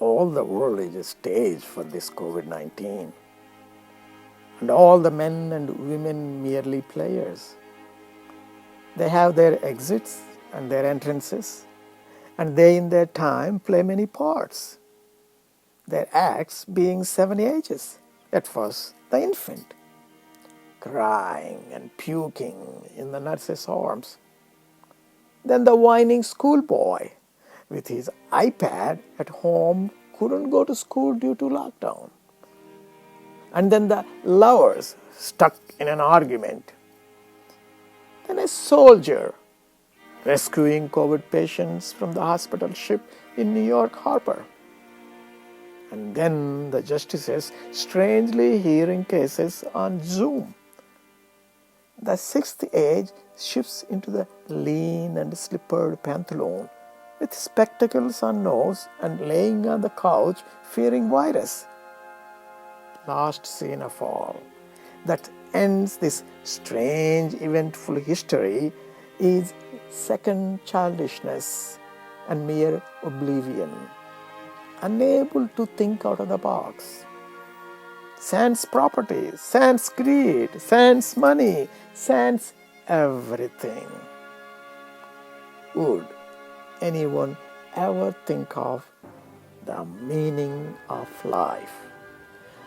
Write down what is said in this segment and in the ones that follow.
all the world is a stage for this COVID-19. And all the men and women merely players. They have their exits and their entrances, and they in their time play many parts. Their acts being 7 ages. At first, the infant, crying and puking in the nurse's arms. Then the whining schoolboy, with his iPad at home, couldn't go to school due to lockdown. And then the lovers stuck in an argument. Then a soldier rescuing COVID patients from the hospital ship in New York Harbor. And then the justices strangely hearing cases on Zoom. The sixth age shifts into the lean and slippered pantaloon with spectacles on nose and laying on the couch fearing virus. Last scene of all that ends this strange eventful history is second childishness and mere oblivion, unable to think out of the box. Sans property, sans greed, sans money, sans everything. Would anyone ever think of the meaning of life?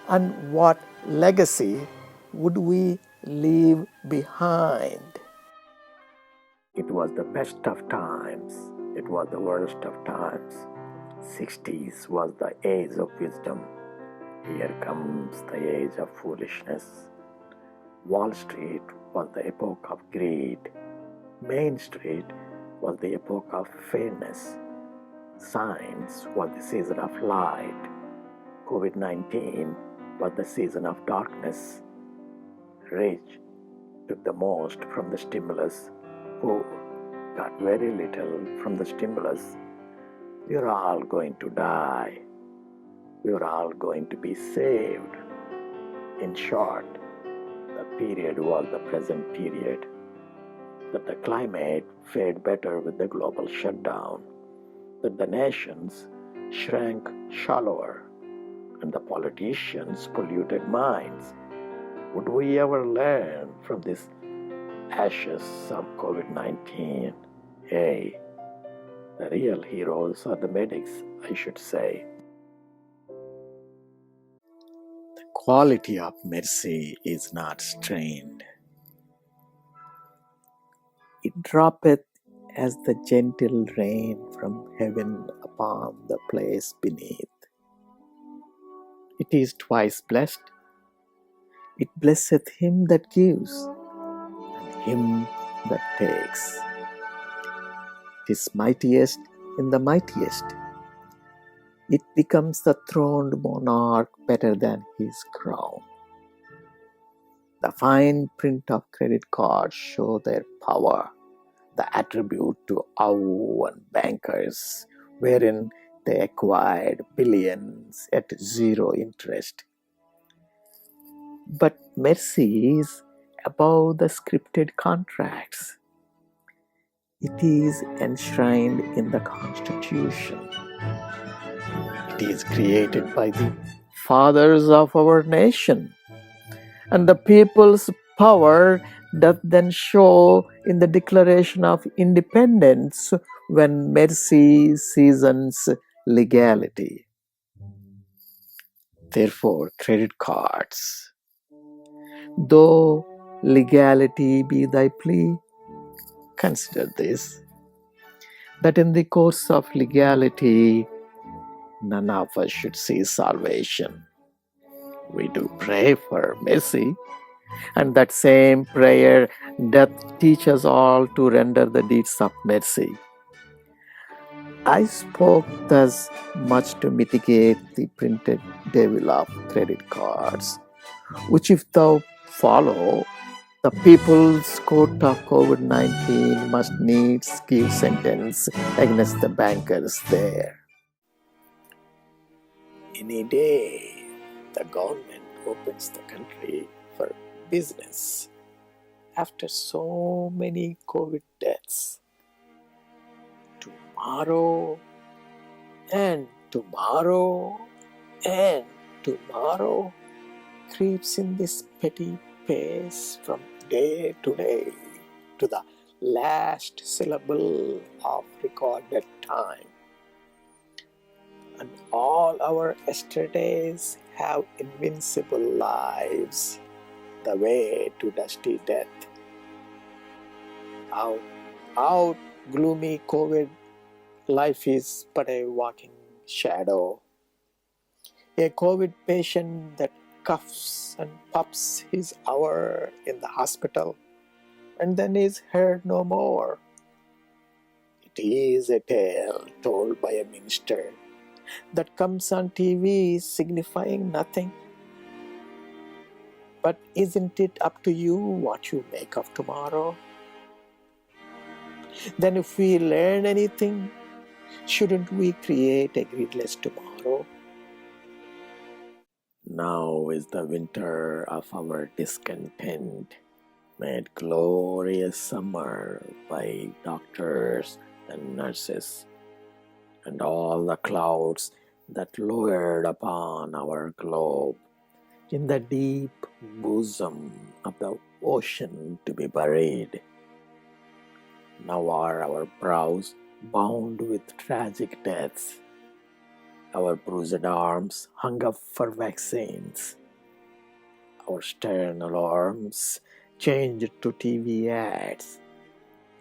And what legacy would we leave behind? It was the best of times. It was the worst of times. 60s was the age of wisdom. Here comes the age of foolishness. Wall Street was the epoch of greed. Main Street was the epoch of fairness. Science was the season of light. COVID-19 was the season of darkness. Rich took the most from the stimulus. Poor got very little from the stimulus. We are all going to die. We are all going to be saved. In short, the period was the present period. That the climate fared better with the global shutdown. That the nations shrank shallower and the politicians polluted minds. Would we ever learn from this ashes of COVID-19? Hey, the real heroes are the medics, I should say. The quality of mercy is not strained. It droppeth as the gentle rain from heaven upon the place beneath. It is twice blessed. It blesseth him that gives, and him that takes. It is mightiest in the mightiest. It becomes the throned monarch better than his crown. The fine print of credit cards show their power, the attribute to awe and bankers, wherein they acquired billions at zero interest. But mercy is above the scripted contracts. It is enshrined in the Constitution. It is created by the fathers of our nation. And the people's power doth then show in the Declaration of Independence when mercy seasons legality. Therefore, credit cards, though legality be thy plea, consider this, that in the course of legality, none of us should see salvation. We do pray for mercy, and that same prayer doth teach us all to render the deeds of mercy. I spoke thus much to mitigate the printed devil of credit cards, which if thou follow, the people's court of COVID-19 must needs give sentence against the bankers there. Any day, the government opens the country for business after so many COVID deaths. Tomorrow and Tomorrow and tomorrow creeps in this petty pace from day to day to the last syllable of recorded time. And all our yesterdays have invincible lives, the way to dusty death. Out, out, gloomy COVID, life is but a walking shadow. A COVID patient that coughs and puffs his hour in the hospital and then is heard no more. It is a tale told by a minister that comes on TV signifying nothing. But isn't it up to you what you make of tomorrow? Then if we learn anything, shouldn't we create a greedless tomorrow? Now is the winter of our discontent, made glorious summer by doctors and nurses, and all the clouds that lowered upon our globe in the deep bosom of the ocean to be buried. Now are our brows bound with tragic deaths, our bruised arms hung up for vaccines, our stern alarms changed to TV ads,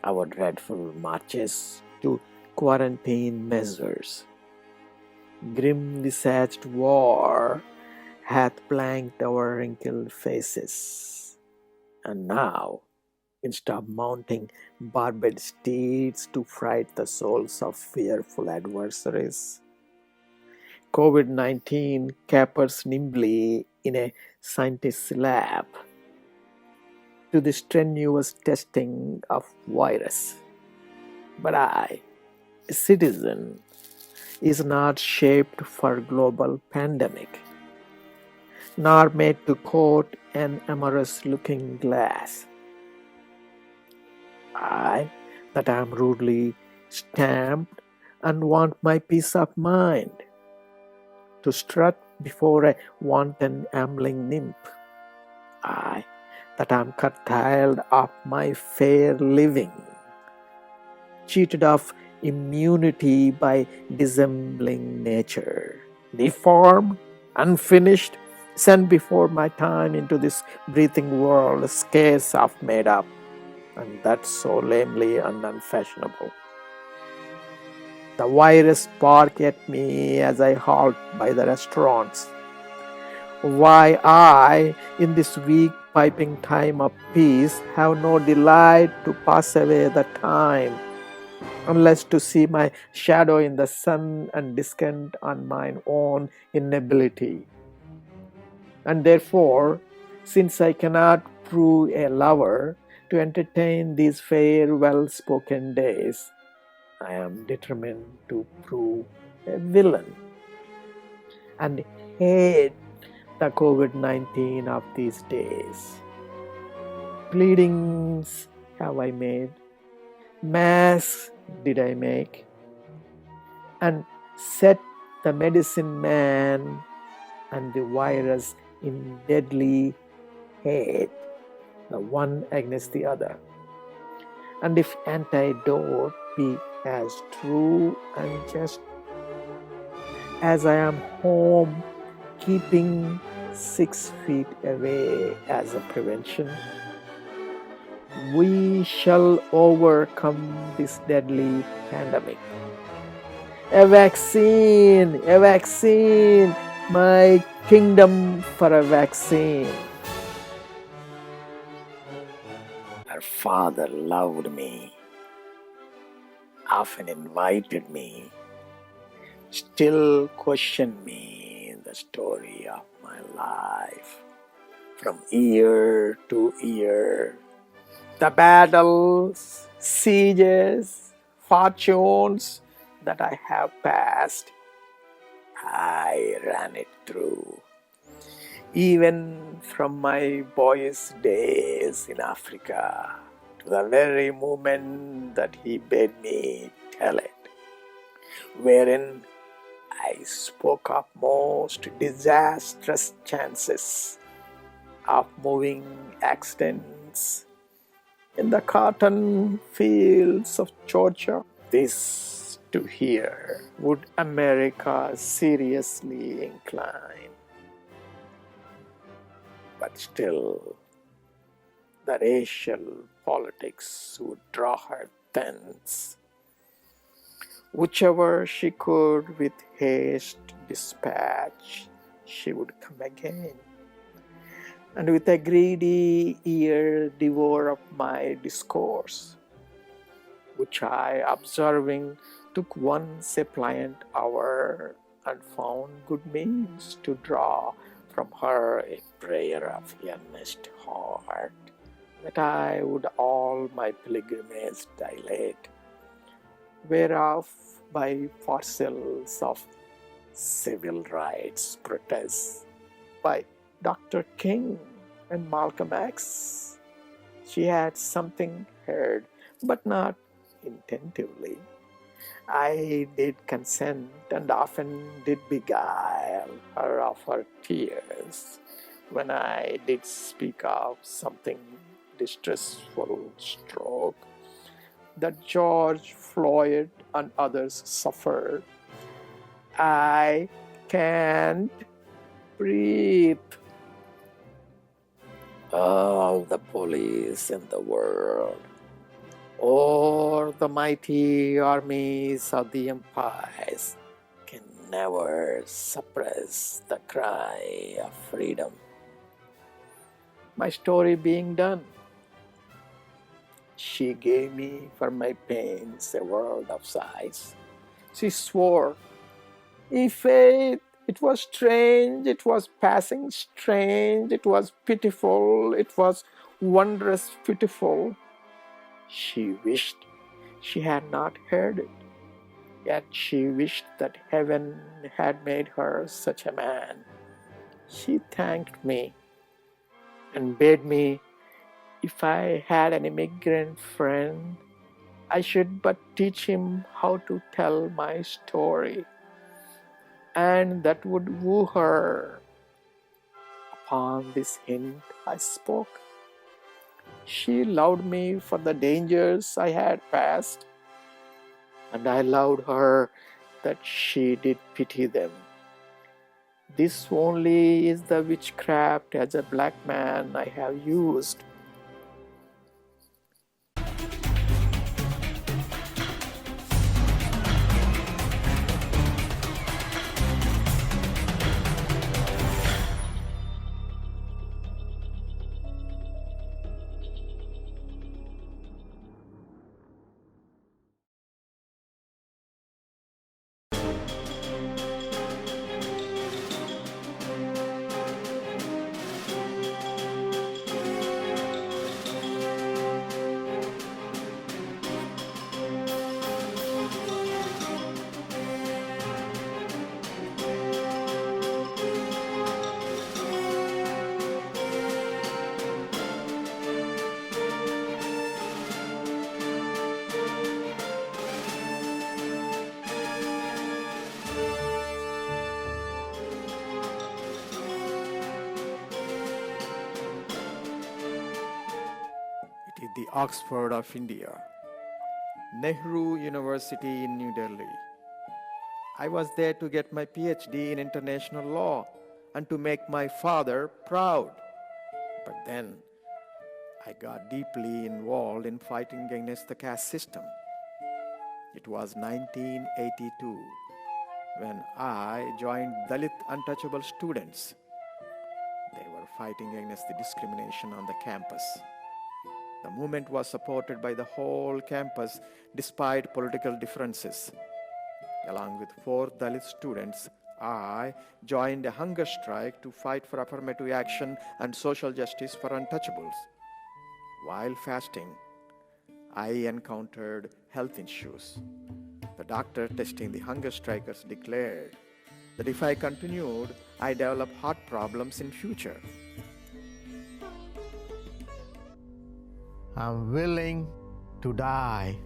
our dreadful marches to quarantine measures. Grim-visaged war hath blanked our wrinkled faces, and now, instead of mounting barbed steeds to fright the souls of fearful adversaries, COVID-19 capers nimbly in a scientist's lab to the strenuous testing of virus. But I, a citizen, is not shaped for global pandemic, nor made to court an amorous looking glass. I, that am rudely stamped and want my peace of mind, to strut before a wanton ambling nymph. I, that am curtailed of my fair living, cheated of immunity by dissembling nature, deformed, unfinished, sent before my time into this breathing world scarce of made up, and that so lamely and unfashionable. The virus bark at me as I halt by the restaurants. Why I, in this weak piping time of peace, have no delight to pass away the time, unless to see my shadow in the sun and descant on mine own inability. And therefore, since I cannot prove a lover to entertain these fair, well-spoken days, I am determined to prove a villain and hate the COVID-19 of these days. Pleadings have I made, masks did I make, and set the medicine man and the virus in deadly hate, the one against the other. And if antidote be as true and just as I am home, keeping 6 feet away as a prevention, we shall overcome this deadly pandemic. A vaccine, my kingdom for a vaccine. Her father loved me, often invited me, still questioned me in the story of my life. From year to year, the battles, sieges, fortunes that I have passed, I ran it through. Even from my boyish days in Africa to the very moment that he bade me tell it, wherein I spoke of most disastrous chances of moving accidents in the cotton fields of Georgia. This to hear would America seriously incline, but still the racial politics would draw her thence. Whichever she could with haste dispatch, she would come again, and with a greedy ear devour up my discourse, which I, observing, took once a pliant hour, and found good means to draw from her a prayer of earnest heart, that I would all my pilgrimage dilate, whereof by fossils of civil rights protests by Dr. King and Malcolm X, she had something heard, but not intentively. I did consent, and often did beguile her of her tears, when I did speak of something distressful stroke that George Floyd and others suffered. I can't breathe. All the police in the world, or the mighty armies of the empires, can never suppress the cry of freedom. My story being done, she gave me for my pains a world of sighs. She swore, "Faith, it was strange, it was passing strange, it was pitiful, it was wondrous pitiful." She wished she had not heard it, yet she wished that heaven had made her such a man. She thanked me and bade me, if I had an immigrant friend, I should but teach him how to tell my story, and that would woo her. Upon this hint I spoke. She loved me for the dangers I had passed, and I loved her that she did pity them. This only is the witchcraft as a black man I have used. It is the Oxford of India, Nehru University in New Delhi. I was there to get my PhD in international law and to make my father proud. But then I got deeply involved in fighting against the caste system. It was 1982 when I joined Dalit untouchable students. They were fighting against the discrimination on the campus. The movement was supported by the whole campus despite political differences. Along with 4 Dalit students, I joined a hunger strike to fight for affirmative action and social justice for untouchables. While fasting, I encountered health issues. The doctor testing the hunger strikers declared that if I continued, I'd develop heart problems in future. I'm willing to die.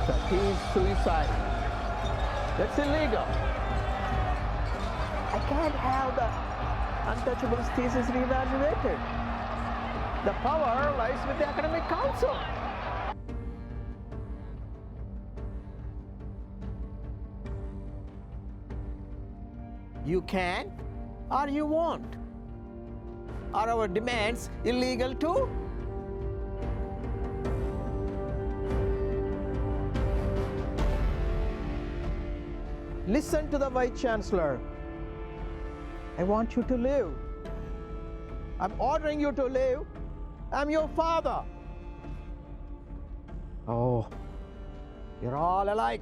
The teen suicide. That's illegal. I can't have the untouchables thesis reevaluated. The power lies with the academic council. You can or you won't. Are our demands illegal too? Listen to the Vice Chancellor. I want you to live. I'm ordering you to live. I'm your father. Oh, you're all alike.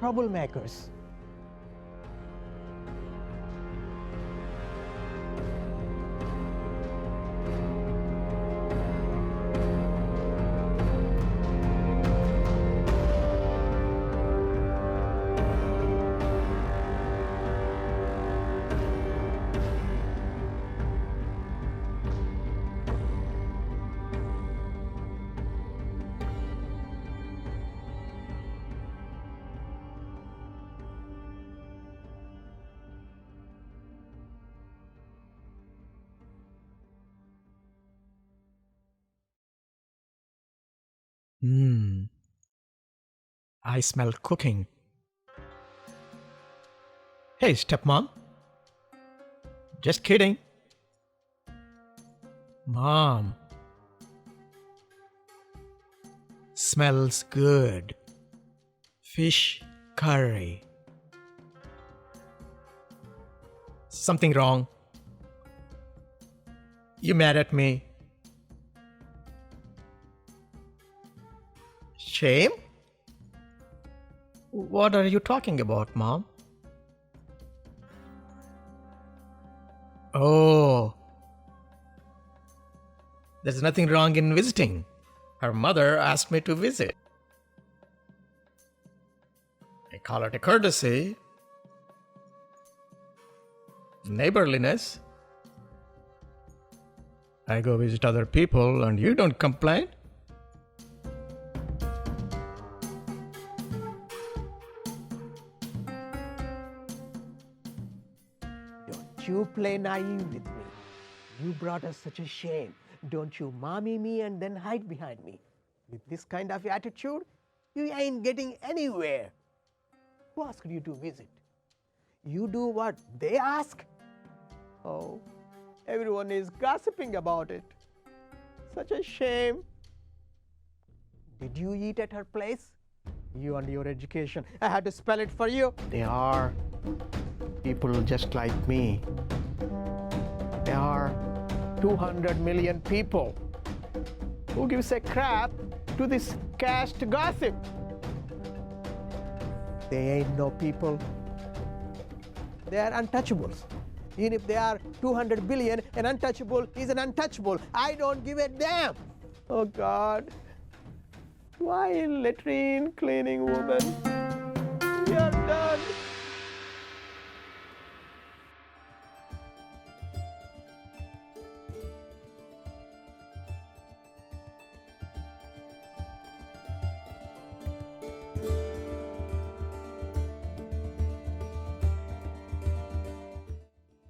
Troublemakers. I smell cooking. Hey, stepmom. Just kidding. Mom. Smells good. Fish curry. Something wrong? You mad at me? Shame? What are you talking about, Mom? Oh, there's nothing wrong in visiting. Her mother asked me to visit. I call it a courtesy, neighborliness. I go visit other people and you don't complain. Don't you play naive with me. You brought us such a shame. Don't you mommy me and then hide behind me. With this kind of attitude, you ain't getting anywhere. Who asked you to visit? You do what they ask? Oh, everyone is gossiping about it. Such a shame. Did you eat at her place? You and your education. I had to spell it for you. They are people just like me. There are 200 million people. Who gives a crap to this caste gossip? They ain't no people. They are untouchables. Even if they are 200 billion, an untouchable is an untouchable. I don't give a damn. Oh God. Why latrine cleaning woman? We are done.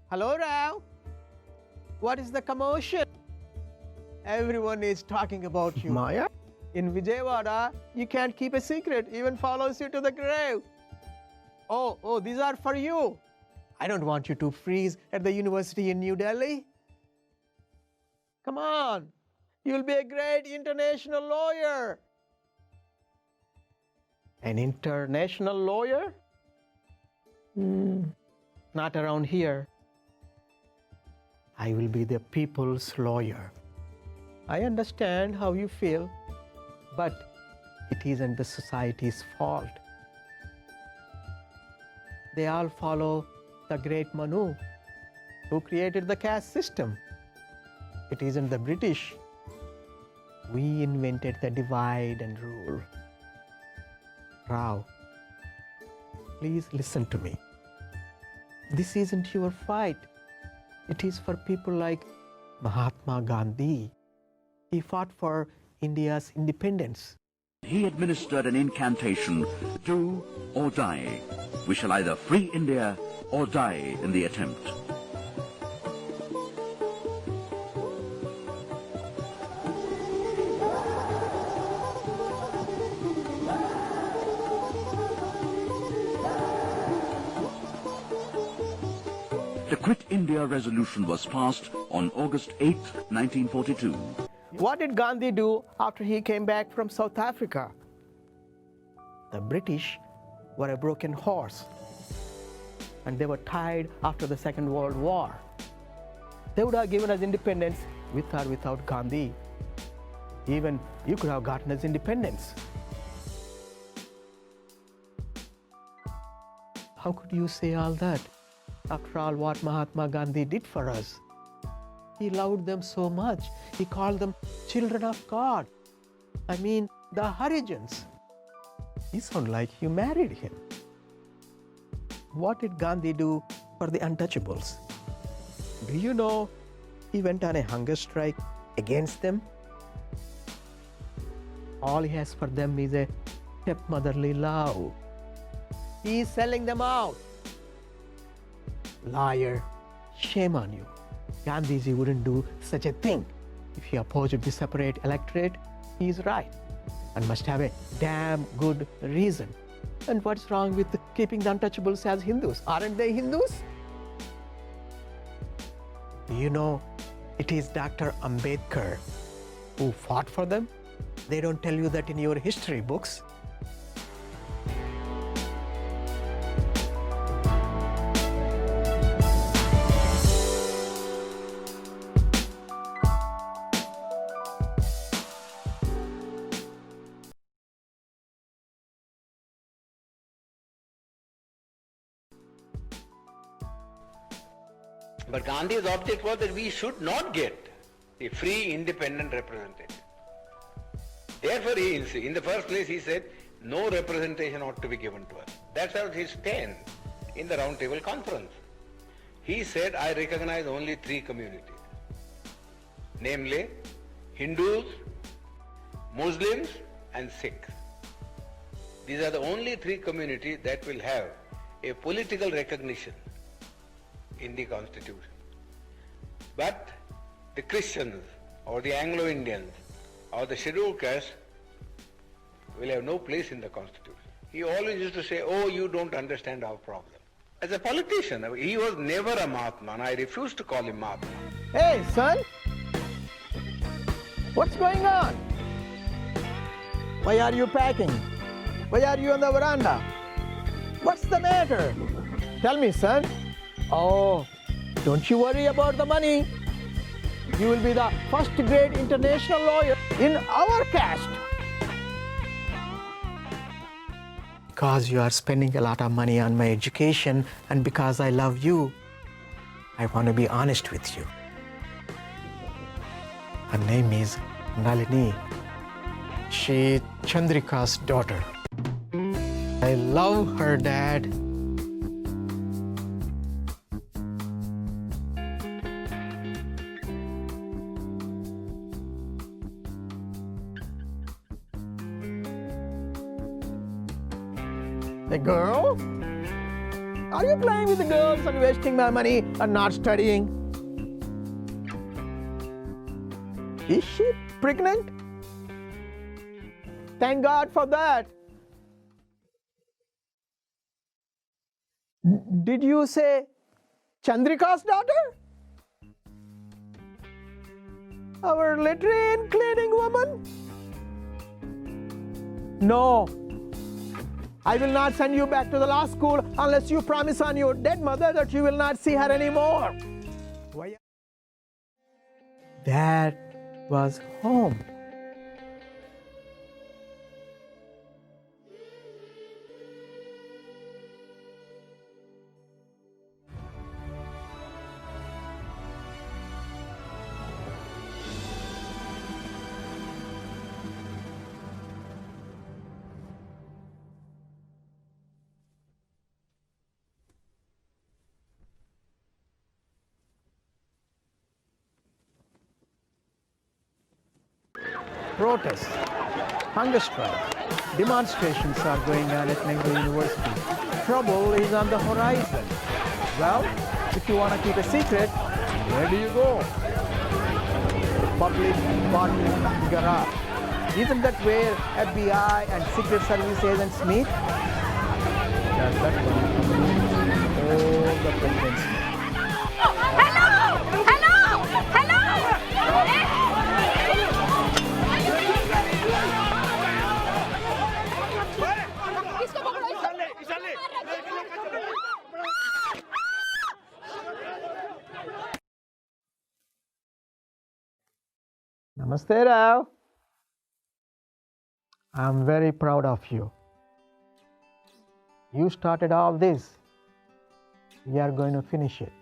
Hello, Rao. What is the commotion? Everyone is talking about you. Maya? In Vijayawada, you can't keep a secret, even follows you to the grave. Oh, these are for you. I don't want you to freeze at the university in New Delhi. Come on, you'll be a great international lawyer. An international lawyer? Not around here. I will be the people's lawyer. I understand how you feel, but it isn't the society's fault. They all follow the great Manu, who created the caste system. It isn't the British. We invented the divide and rule. Rao, please listen to me. This isn't your fight. It is for people like Mahatma Gandhi. He fought for India's independence. He administered an incantation, do or die. We shall either free India or die in the attempt. The Quit India resolution was passed on August 8, 1942. What did Gandhi do after he came back from South Africa? The British were a broken horse, and they were tired after the Second World War. They would have given us independence with or without Gandhi. Even you could have gotten us independence. How could you say all that? After all, what Mahatma Gandhi did for us. He loved them so much. He called them children of God. I mean, the Harijans. You sound like you married him. What did Gandhi do for the untouchables? Do you know he went on a hunger strike against them? All he has for them is a stepmotherly love. He is selling them out. Liar, shame on you. Gandhiji wouldn't do such a thing. If he opposed the separate electorate, he is right and must have a damn good reason. And what's wrong with keeping the untouchables as Hindus? Aren't they Hindus? Do you know it is Dr. Ambedkar who fought for them? They don't tell you that in your history books. But Gandhi's object was that we should not get a free, independent representative. Therefore, in the first place, he said, no representation ought to be given to us. That's how his stand in the Round Table Conference. He said, I recognize only three communities, namely Hindus, Muslims, and Sikhs. These are the only three communities that will have a political recognition in the Constitution. But the Christians or the Anglo-Indians or the scheduled caste will have no place in the Constitution. He always used to say, oh, you don't understand our problem. As a politician, he was never a Mahatma, and I refuse to call him Mahatma. Hey, son, what's going on? Why are you packing? Why are you on the veranda? What's the matter? Tell me, son. Oh, don't you worry about the money. You will be the first grade international lawyer in our caste. Because you are spending a lot of money on my education and because I love you, I want to be honest with you. Her name is Nalini. She is Chandrika's daughter. I love her, Dad. The girl? Are you playing with the girls and wasting my money and not studying? Is she pregnant? Thank God for that. Did you say Chandrika's daughter? Our latrine cleaning woman? No. I will not send you back to the law school unless you promise on your dead mother that you will not see her anymore. Why? That was home. Protest. hunger strike. Demonstrations are going on at Nehru University. Trouble is on the horizon. Well, if you want to keep a secret, where do you go? Public parking garage. Isn't that where FBI and Secret Service agents meet? Does that one come all the presidents meet? Namaste, Rao. I'm very proud of you. You started all this. We are going to finish it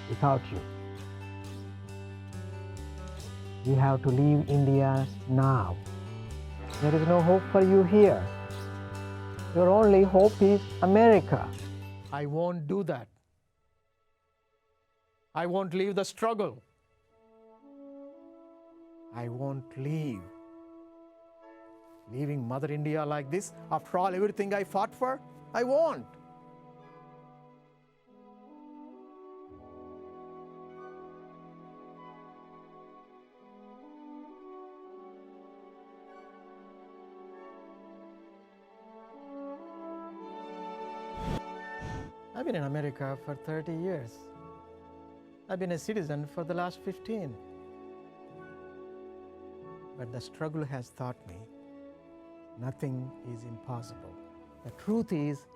without you. You have to leave India now. There is no hope for you here. Your only hope is America. I won't do that. I won't leave the struggle. I won't leave. Leaving Mother India like this, after all, everything I fought for, I won't. I've been in America for 30 years. I've been a citizen for the last 15. But the struggle has taught me nothing is impossible. The truth is,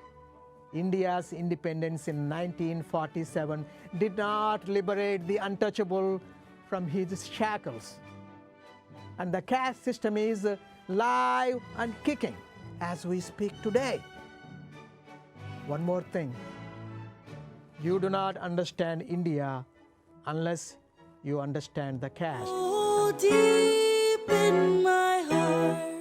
India's independence in 1947 did not liberate the untouchable from his shackles. And the caste system is live and kicking as we speak today. One more thing. You do not understand India unless you understand the caste. Oh, deep in my heart,